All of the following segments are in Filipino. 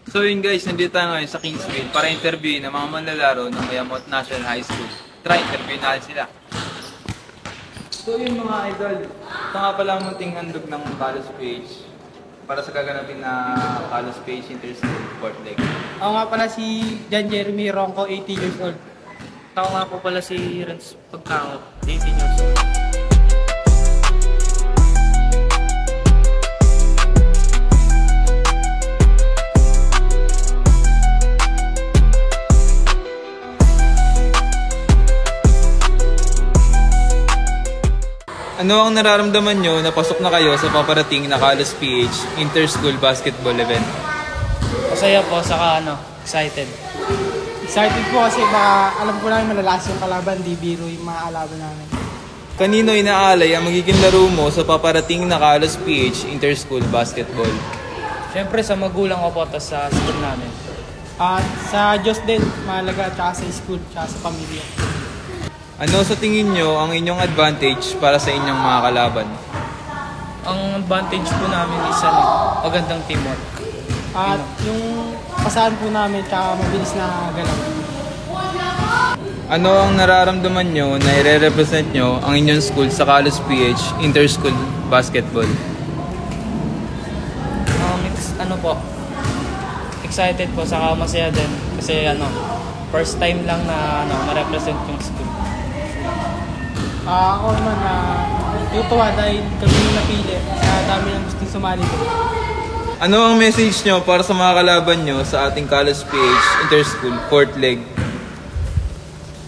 So yun guys, nandito tayo ngayon sa Kingsville para interviewin ang mga manlalaro ng Mayamot National High School. Try, interviewin natin sila. So yun mga idol, ito nga pala ang munting handog ng Carlos Page para sa gaganapin na Carlos Page Inter-School Fourth Leg. Ako nga pala si John Jeremy Ronco, 18 years old. Ako nga po pala si Renz Pagkangot, 18 years old. Ano ang nararamdaman nyo na pasok na kayo sa paparating na Carlos PH Inter-School Basketball Event? Masaya po, saka excited. Excited po kasi baka alam ko namin malalas yung kalaban, di biro yung mga kalaban namin. Kanino inaalay ang magiging laro mo sa paparating na Carlos PH Inter-School Basketball? Siyempre sa magulang ko po, tas sa school namin. At sa Diyos din, mahalaga, tsaka sa school, tsaka sa pamilya. Ano sa tingin nyo ang inyong advantage para sa inyong mga kalaban? Ang advantage po namin is magandang teamwork. At yung pasahan po namin, tsaka mabilis na galaw. Ano ang nararamdaman nyo na i-represent nyo ang inyong school sa Carlos PH Inter-School Basketball? Excited po, saka masaya din. Kasi first time lang na ma-represent yung school. Ako naman tutuwa dahil kami yung napili. Kaya dami ng gustong sumali ko. Ano ang message nyo para sa mga kalaban nyo sa ating Carlos PH Inter-School Fourth Leg?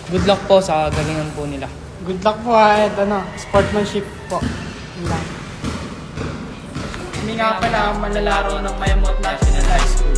Good luck po sa galingan po nila. Good luck po at sportsmanship po. Kami nga pala ang manlalaro ng Mayamot National High School.